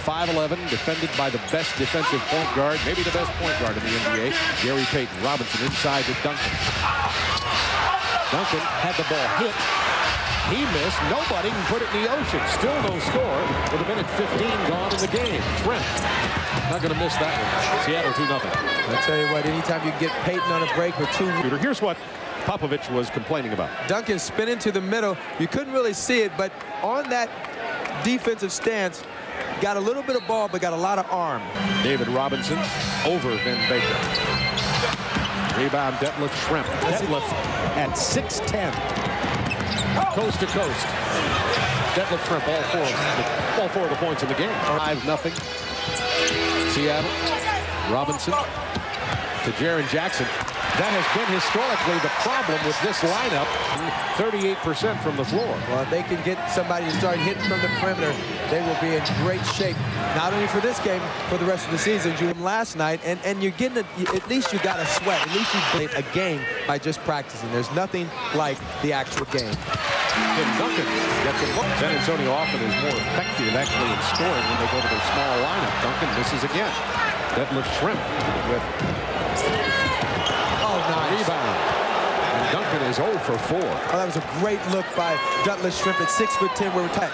5'11", defended by the best defensive point guard, maybe the best point guard in the NBA, Gary Payton. Robinson inside to Duncan. Duncan had the ball hit. He missed. Nobody can put it in the ocean. Still no score with a minute 15 gone in the game. Schrempf not going to miss that one. Seattle 2-0. I'll tell you what, anytime you get Payton on a break or two. Here's what Popovich was complaining about. Duncan spinning to the middle. You couldn't really see it, but on that defensive stance, got a little bit of ball, but got a lot of arm. David Robinson over Vin Baker. Rebound, Detlef Schrempf. Detlef at 6'10". Coast to coast. Detlef Schrempf, all four of the points in the game. 5-0. Seattle. Robinson to Jaren Jackson. That has been historically the problem with this lineup. 38% from the floor. Well, if they can get somebody to start hitting from the perimeter, they will be in great shape. Not only for this game, for the rest of the season. You last night, and you're getting at least you got a sweat. At least you played a game by just practicing. There's nothing like the actual game. Tim Duncan gets a look. San Antonio often is more effective actually in scoring when they go to their small lineup. Duncan misses again. Detlef Schrempf with nice rebound. And Duncan is 0 for 4. Oh, that was a great look by Detlef Schrempf at 6'10". We're tight.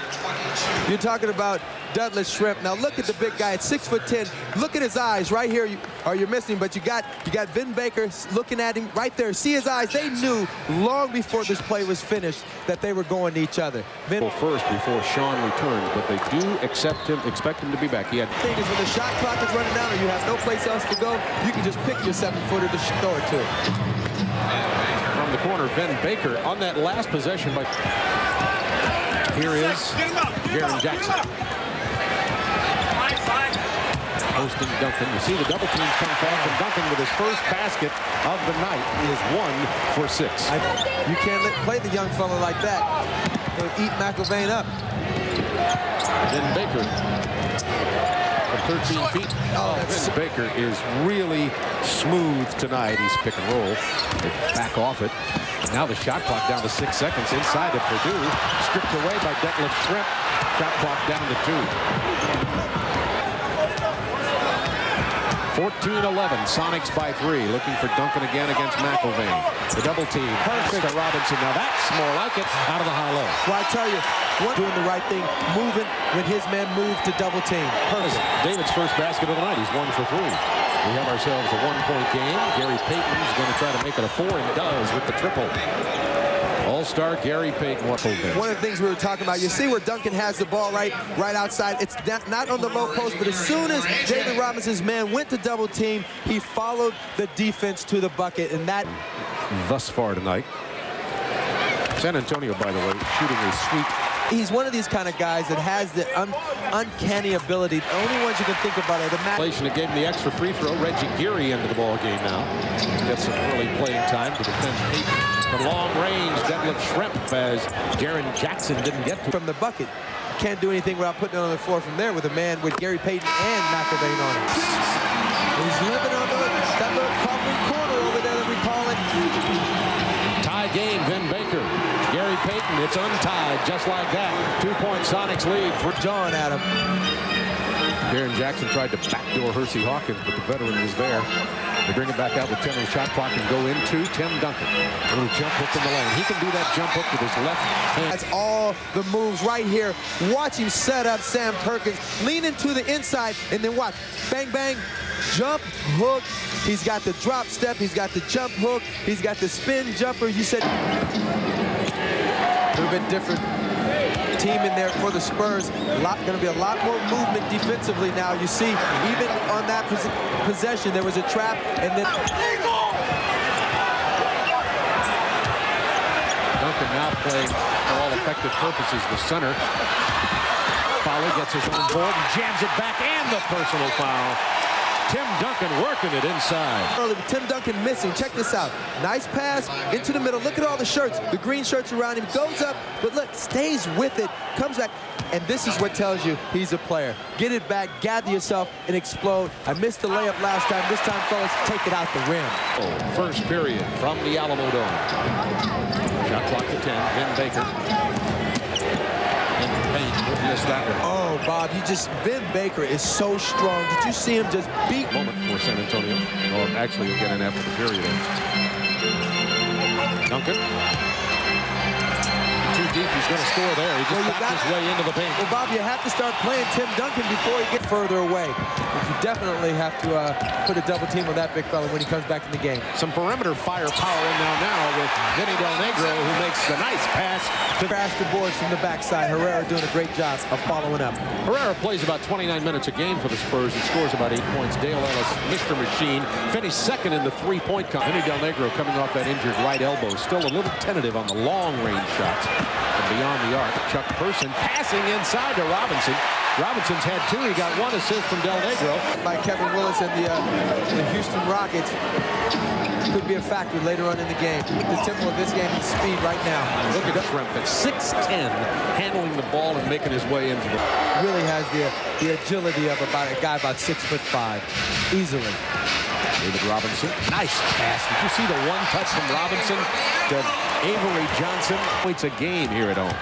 You're talking about Detlef Schrempf. Now look at the big guy at 6'10". Look at his eyes right here. You're missing, but you got Vin Baker looking at him right there. See his eyes. They knew long before this play was finished that they were going to each other. First before Sean returns, but they do expect him to be back. The thing is, when the shot clock is running down or you have no place else to go, you can just pick your 7-footer to throw it to. From the corner, Vin Baker on that last possession. But here is Jaren Jackson. Hosting Duncan. You see the double teams come fast, and Duncan with his first basket of the night is 1 for 6. You can't play the young fella like that. He'll eat McIlvain up. Then Baker from 13 feet. Oh, Vin Baker is really smooth tonight. He's pick and roll. They back off it. Now the shot clock down to 6 seconds inside of Purdue. Stripped away by Detlef Schrempf. Shot clock down to 2. 14-11, Sonics by 3, looking for Duncan again against McIlvain. The double team, perfect to Robinson. Now that's more like it, out of the high-low. Well, I tell you, doing the right thing, moving when his man moved to double team. Perfect. David's first basket of the night, he's 1 for 3. We have ourselves a 1-point game. Gary Payton is going to try to make it a 4, and does with the triple. All-star Gary Payton. One of the things we were talking about, you see where Duncan has the ball right outside. It's not on the low post, but as soon as David Robinson's man went to double team, he followed the defense to the bucket, and that... Thus far tonight. San Antonio, by the way, shooting a sweep. He's one of these kind of guys that has the uncanny ability. The only ones you can think about are the that gave him the extra free throw. Reggie Geary into the ball game now. Gets some early playing time to defend Payton. From long range, Detlef Schrempf as Jaren Jackson didn't get to. From the bucket. Can't do anything without putting it on the floor from there with a man with Gary Payton and McIlvain on him. He's living on that little coffin corner over there that we call it. Tie game, Vin Baker. Gary Payton, it's untied just like that. 2-point Sonics lead for John Adam. Jaren Jackson tried to backdoor Hersey Hawkins, but the veteran was there. They bring it back out with 10 on the shot clock and go into Tim Duncan. A little jump hook in the lane. He can do that jump hook with his left hand. That's all the moves right here. Watch him set up Sam Perkins, leaning to the inside, and then watch. Bang, bang, jump hook. He's got the drop step. He's got the jump hook. He's got the spin jumper. You said a little bit different team in there for the Spurs. Going to be a lot more movement defensively now. You see, even on that possession, there was a trap, and then Duncan now playing for all effective purposes the center. Fowler gets his own board and jams it back, and the personal foul. Tim Duncan working it inside. Early, but Tim Duncan missing. Check this out. Nice pass into the middle. Look at all the shirts, the green shirts around him. Goes up, but look, stays with it, comes back. And this is what tells you he's a player. Get it back, gather yourself, and explode. I missed the layup last time. This time, fellas, take it out the rim. First period from the Alamo Dome. Shot clock to 10. Vin Baker. In the paint. Missed that one. Oh, Bob, Vin Baker is so strong. Did you see him just beat? Moment for San Antonio. Well, actually, he'll get in after the period ends. Duncan. Too deep. He's going to score there. He just backed his way into the paint. Well, Bob, you have to start playing Tim Duncan before you get further away. You definitely have to put a double team on that big fella when he comes back in the game. Some perimeter firepower in now with Vinny Del Negro, who makes the nice pass to crash the boards from the backside. Herrera doing a great job of following up. Herrera plays about 29 minutes a game for the Spurs. He scores about 8 points. Dale Ellis, Mr. Machine, finished second in the three-point count. Vinny Del Negro coming off that injured right elbow. Still a little tentative on the long-range shots. From beyond the arc, Chuck Person passing inside to Robinson. Robinson's had 2. He got 1 assist from Del Negro. By Kevin Willis and the Houston Rockets. Could be a factor later on in the game. The tempo of this game is speed right now. Look at Schrempf at 6'10", handling the ball and making his way into the... Really has the agility of a guy about 6'5", easily. David Robinson, nice pass. Did you see the one touch from Robinson to Avery Johnson? Points a game here at home.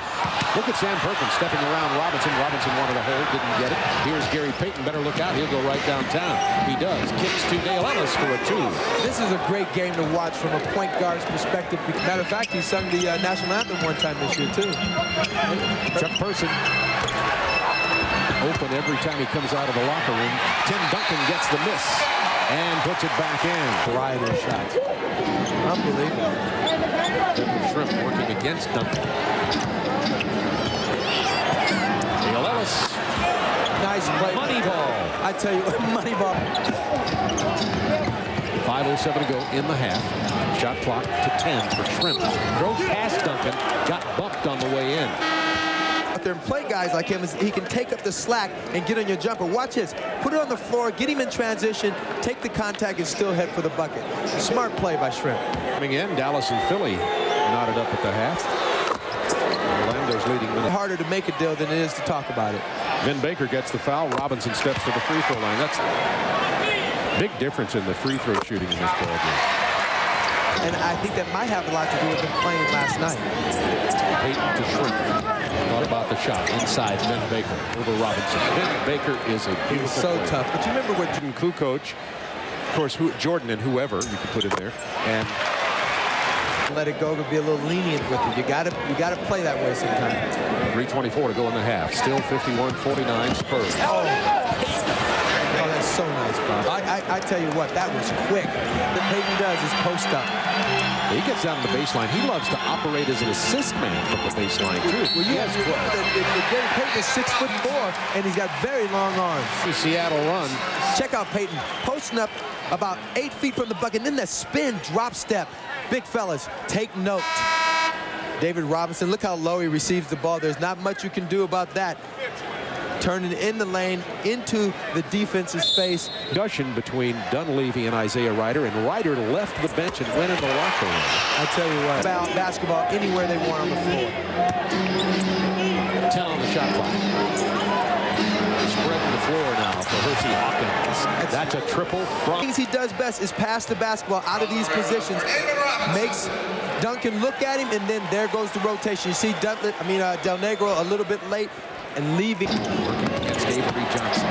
Look at Sam Perkins stepping around Robinson. Robinson wanted a hold, didn't get it. Here's Gary Payton. Better look out. He'll go right downtown. He does. Kicks to Dale Ellis for a 2. This is a great game to watch from a point guard's perspective. Matter of fact, he sung the national anthem one time this year, too. Chuck Person. Open every time he comes out of the locker room. Tim Duncan gets the miss and puts it back in. Variety of shots. Unbelievable. Schrempf working against Duncan. Dale Ellis. Nice play. Money ball. I tell you what, money ball. 5:07 to go in the half. Shot clock to 10 for Schrempf. Drove past Duncan. Got bumped on the way in. Out there and play guys like him, he can take up the slack and get on your jumper. Watch this. Put it on the floor, get him in transition, take the contact, and still head for the bucket. Smart play by Schrempf. Coming in, Dallas and Philly knotted up at the half. Orlando's leading minute. Harder to make a deal than it is to talk about it. Vin Baker gets the foul. Robinson steps to the free throw line. That's a big difference in the free throw shooting in this ball game. And I think that might have a lot to do with them playing last night. Payton to Schrempf. Thought about the shot inside Vin Baker over Robinson. Vin Baker is a beautiful so player. tough. But you remember what Jordan Kukoc, of course, Jordan and whoever you could put in there, and let it go, but be a little lenient with it. You got to play that way sometimes. 3:24 to go in the half. Still 51-49 Spurs. Oh, that's so nice, Bob. I tell you what, that was quick. What Payton does is post up. He gets down to the baseline. He loves to operate as an assist man from the baseline, too. Well, you have to remember that Gary Payton is 6'4", and he's got very long arms. The Seattle run. Check out Payton posting up about 8 feet from the bucket, and then that spin drop step. Big fellas, take note. David Robinson, look how low he receives the ball. There's not much you can do about that. Turning in the lane into the defense's face. Discussion between Dunleavy and Isaiah Ryder, and Ryder left the bench and went in the locker room. I tell you what, basketball anywhere they want on the floor. 10 on the shot clock. Spreading the floor now for Hersey Hawkins. That's a triple from. Things he does best is pass the basketball out of these positions. Makes Duncan look at him, and then there goes the rotation. You see Del Negro a little bit late and leaving. Working against Avery Johnson.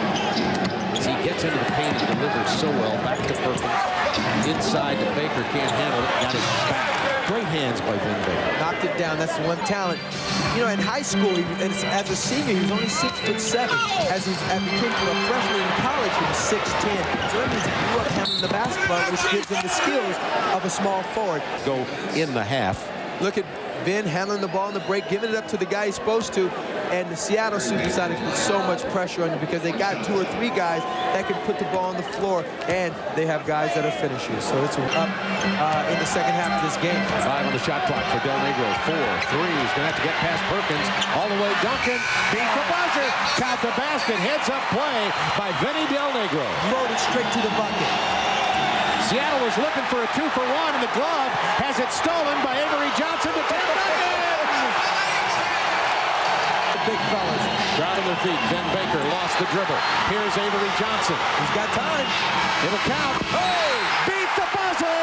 As he gets into the paint and delivers so well. Back to Perkins. Inside to Baker. Can't handle it. Got his back. Great hands by Vin Baker. Knocked it down. That's the one talent. You know, in high school, as a senior, he was only 6'7". As he became a freshman in college, he was 6'10". So that means he grew up handling the basketball, which gives him the skills of a small forward. Go in the half. Look at Vin handling the ball in the break, giving it up to the guy he's supposed to. And the Seattle Supersonics put so much pressure on you because they got 2 or 3 guys that can put the ball on the floor, and they have guys that are finishers. So it's up in the second half of this game. 5 on the shot clock for Del Negro. 4 threes. Gonna have to get past Perkins. All the way Duncan. Beat the buzzer. Count the basket. Heads up play by Vinny Del Negro. Loaded straight to the bucket. Seattle was looking for a 2-for-1, and the glove has it stolen by Avery Johnson to take it up. Big fellas. Crowd on their feet. Vin Baker lost the dribble. Here's Avery Johnson. He's got time. It'll count. Oh! Beat the buzzer!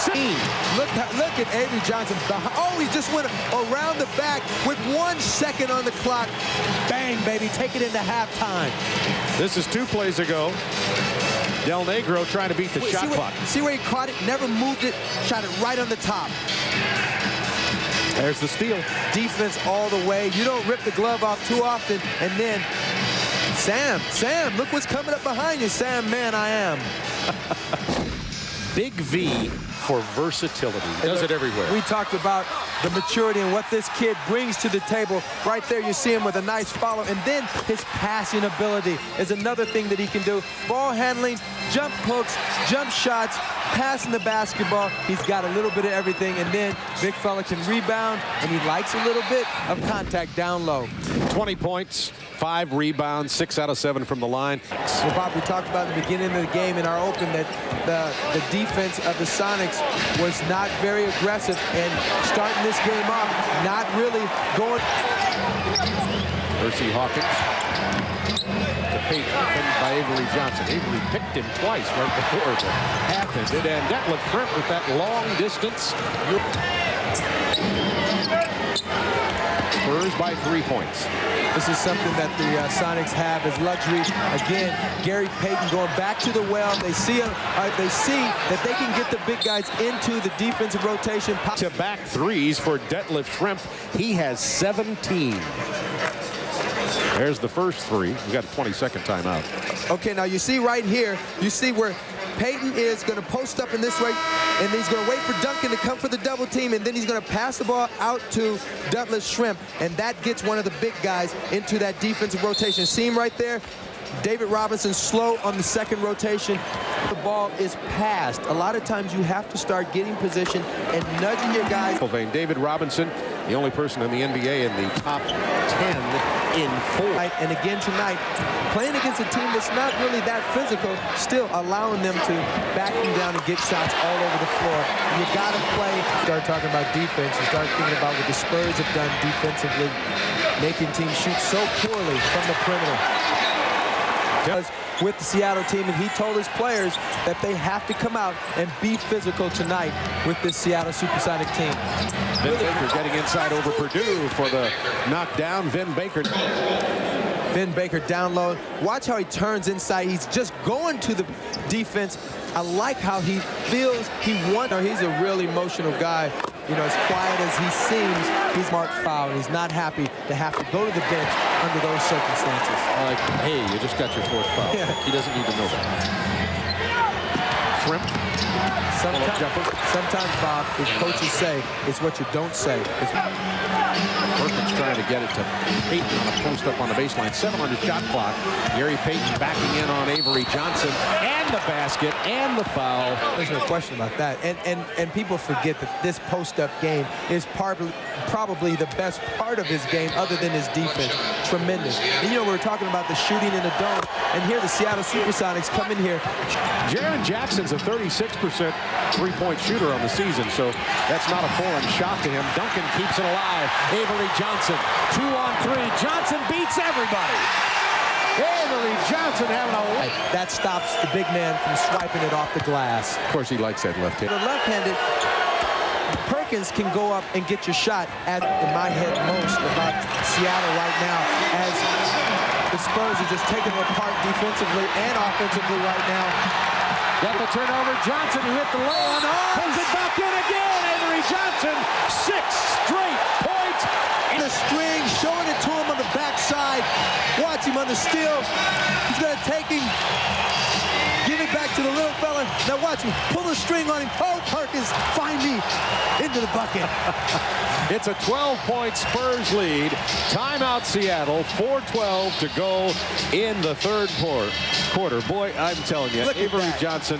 Look at Avery Johnson. Oh, he just went around the back with 1 second on the clock. Bang, baby, take it into halftime. This is 2 plays ago. Del Negro trying to beat the shot clock. See where he caught it, never moved it, shot it right on the top. There's the steal. Defense all the way. You don't rip the glove off too often. And then Sam, look what's coming up behind you. Sam, man, I am. Big V for versatility. Does it everywhere. We talked about the maturity and what this kid brings to the table. Right there, you see him with a nice follow. And then his passing ability is another thing that he can do. Ball handling, jump hooks, jump shots, passing the basketball. He's got a little bit of everything. And then big fella can rebound, and he likes a little bit of contact down low. 20 points, 5 rebounds, 6 out of 7 from the line. So, Bob, we talked about in the beginning of the game in our open that the defense of the Sonics was not very aggressive, and starting this game off, not really going. Percy Hawkins to Peyton, defended by Avery Johnson. Avery picked him twice right before the half ended, and Detlef Schrempf with that long distance. Spurs by 3 points. This is something that the Sonics have as luxury. Again, Gary Payton going back to the well. They see that they can get the big guys into the defensive rotation. To back threes for Detlef Schrempf. He has 17. There's the first 3. We got a 20-second timeout. Okay, now you see right here, you see where Payton is going to post up in this way, and he's going to wait for Duncan to come for the double team, and then he's going to pass the ball out to Detlef Schrempf, and that gets one of the big guys into that defensive rotation. See him right there? David Robinson slow on the second rotation. The ball is passed. A lot of times you have to start getting position and nudging your guys. David Robinson, the only person in the NBA in the top 10 in 4. And again tonight, playing against a team that's not really that physical, still allowing them to back them down and get shots all over the floor. You got to play. Start talking about defense. You start thinking about what the Spurs have done defensively, making teams shoot so poorly from the perimeter. With the Seattle team, and he told his players that they have to come out and be physical tonight with this Seattle Supersonic team. Vin Baker getting inside over Purdue for the knockdown. Vin Baker down low. Watch how he turns inside. He's just going to the defense. I like how he feels he wants. He's a really emotional guy. You know, as quiet as he seems, he's marked foul. He's not happy to have to go to the bench under those circumstances. Like, hey, you just got your 4th foul. Yeah. He doesn't need to know that. Schrempf. Sometimes, Bob, as coaches say, it's what you don't say. Perkins trying to get it to Payton on a post up on the baseline. 7 on the shot clock. Gary Payton backing in on Avery Johnson. And the basket and the foul. There's no question about that. And people forget that this post-up game is probably the best part of his game other than his defense. Tremendous. And, you know, we were talking about the shooting in the dome. And here the Seattle Supersonics come in here. Jaren Jackson's a 36% three-point shooter on the season, so that's not a foreign shot to him. Duncan keeps it alive. Avery Johnson, 2 on 3. Johnson beats everybody. Avery Johnson having a... That stops the big man from swiping it off the glass. Of course, he likes that left hand. The left-handed, Perkins can go up and get your shot. In my head most about Seattle right now, as the Spurs are just taking them apart defensively and offensively right now. Got the turnover. Johnson, who hit the low one. Pulls it back in again. Avery Johnson, 6 straight points. In the string, showing it to him on the backside. Watch him on the steal. He's going to take him. Give it back to the little fella. Now watch him. Pull the string on him. Oh, Perkins, find me. Into the bucket. It's a 12-point Spurs lead. Timeout Seattle. 4:12 to go in the third quarter. Boy, I'm telling you, Avery Johnson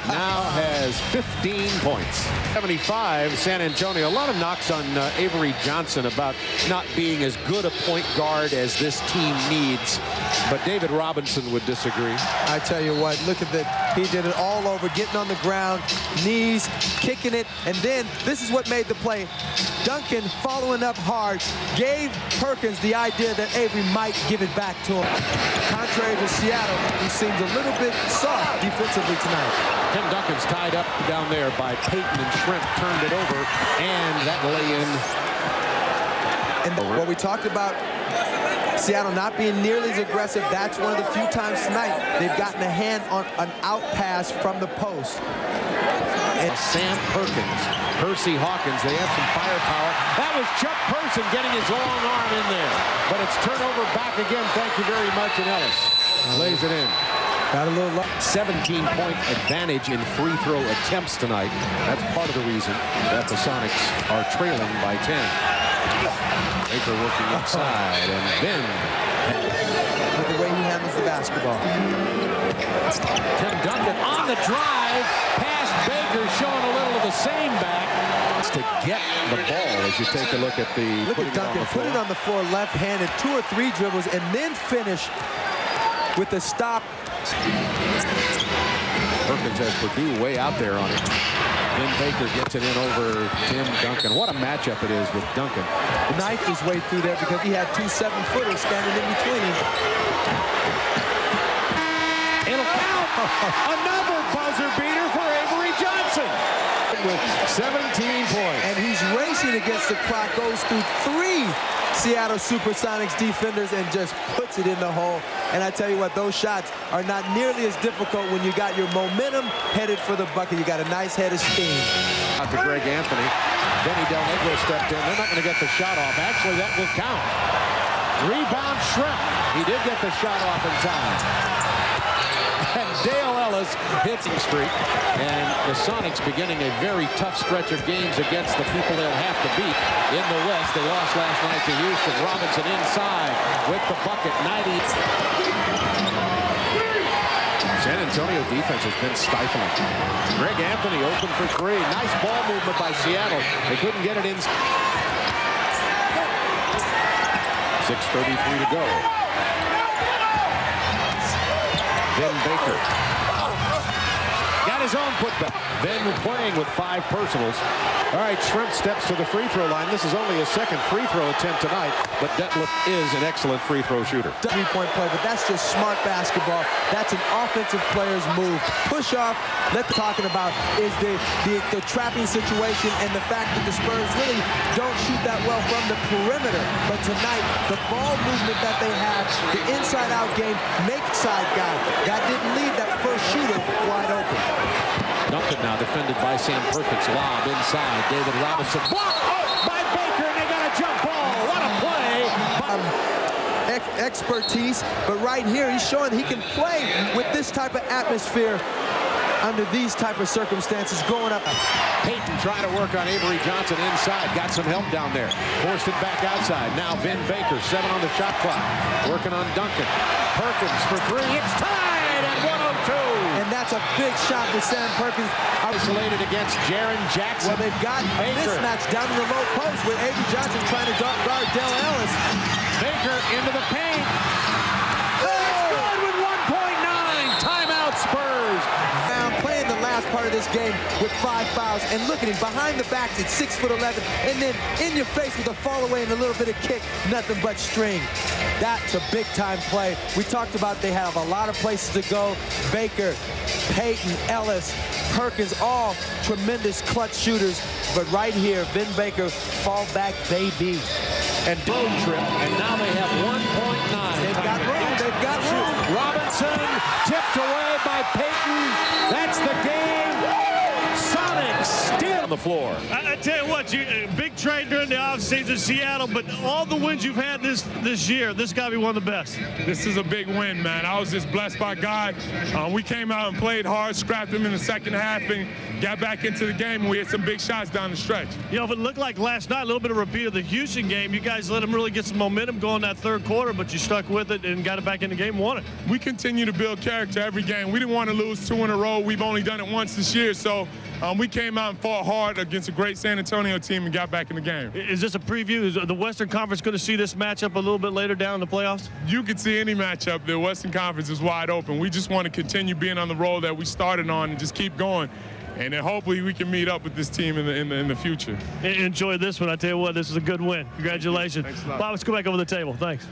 now has 15 points. 75, San Antonio. A lot of knocks on Avery Johnson about not being as good a point guard as this team needs. But David Robinson would disagree. I tell you what, look at that. He did it all over, getting on the ground, knees, kicking it, and then this is what made the play. Duncan, following up hard, gave Perkins the idea that Avery might give it back to him. Contrary to Seattle, who seems a little bit soft defensively tonight. Tim Duncan's tied up down there by Payton, and Schrempf turned it over, and that lay-in. And what we talked about, Seattle not being nearly as aggressive, that's one of the few times tonight they've gotten a hand on an out pass from the post. And Sam Perkins, Percy Hawkins, they have some firepower. That was Chuck Person getting his long arm in there. But it's turnover back again, thank you very much, and Ellis lays it in. Got a little luck. 17-point advantage in free throw attempts tonight. That's part of the reason that the Sonics are trailing by 10. Baker working inside, and then with the way he handles the basketball. Tim Duncan on the drive, past Baker, showing a little of the same back. To get the ball as you take a look at the... Look at Duncan, put it on the floor left-handed, 2 or 3 dribbles, and then finish with the stop. Perkins has Purdue way out there on it. Then Baker gets it in over Tim Duncan. What a matchup it is with Duncan. Knifed his way through there because he had 2 7-footers standing in between him. It'll count. Another buzzer beater for Avery Johnson with 17 points. And he's racing against the clock, goes through 3 Seattle Supersonics defenders and just puts it in the hole. And I tell you what, those shots are not nearly as difficult when you got your momentum headed for the bucket. You got a nice head of steam. Out to Greg Anthony. Benny Del Negro stepped in. They're not going to get the shot off. Actually, that will count. Rebound Schrempf. He did get the shot off in time. And Dale Ellis hits the streak. And the Sonics beginning a very tough stretch of games against the people they'll have to beat in the West. They lost last night to Houston. Robinson inside with the bucket. 90. San Antonio defense has been stifling. Greg Anthony open for 3. Nice ball movement by Seattle. They couldn't get it in. 6:33 to go. Then Baker. Got his own putback. Then playing with 5 personals. All right, Schrempf steps to the free throw line. This is only his second free throw attempt tonight, but Detlef is an excellent free throw shooter. 3-point play, but that's just smart basketball. That's an offensive player's move. Push off. Let's talking about is the trapping situation and the fact that the Spurs really don't shoot that well from the perimeter. But tonight, the ball movement that they have, the inside-out game, make side guy. That didn't leave that first shooter wide open. Duncan now defended by Sam Perkins. Lob inside. David Robinson. Blocked by Baker, and they got a jump ball. What a play. Expertise, but right here he's showing he can play with this type of atmosphere under these type of circumstances going up. Payton trying to work on Avery Johnson inside. Got some help down there. Forced it back outside. Now Vin Baker, 7 on the shot clock. Working on Duncan. Perkins for 3. It's tied at 102. And that's a big shot for Sam Perkins. Isolated against Jaren Jackson. Well, they've got a mismatch down in the low post with Avery Johnson trying to guard Dale Ellis. Baker into the paint. It's good with 1.9. Timeout Spurs. Playing the last part of this game with 5 fouls, and look at him behind the backs at 6'11", and then in your face with a fall away and a little bit of kick, nothing but string. That's a big time play. We talked about they have a lot of places to go. Baker, Payton, Ellis, Perkins, all tremendous clutch shooters, but right here, Vin Baker, fall back baby. And road trip, and now they have 1.9. They've got room, they've got room. Robinson tipped away by Payton. That's the game. Sonics still on the floor. I tell you what, big trade during the offseason, Seattle, but all the wins you've had this year, this got to be one of the best. This is a big win, man. I was just blessed by God. We came out and played hard, scrapped them in the second half, and got back into the game, and we had some big shots down the stretch. You know, if it looked like last night, a little bit of repeat of the Houston game, you guys let them really get some momentum going that third quarter, but you stuck with it and got it back in the game and won it. We continue to build character every game. We didn't want to lose 2 in a row. We've only done it once this year, so we came out and fought hard against a great San Antonio team and got back in the game. Is this a preview? Is the Western Conference going to see this matchup a little bit later down in the playoffs? You can see any matchup. The Western Conference is wide open. We just want to continue being on the roll that we started on and just keep going. And then hopefully we can meet up with this team in the future. Enjoy this one. I tell you what, this is a good win. Congratulations. Thanks a lot. Bob, let's go back over the table. Thanks.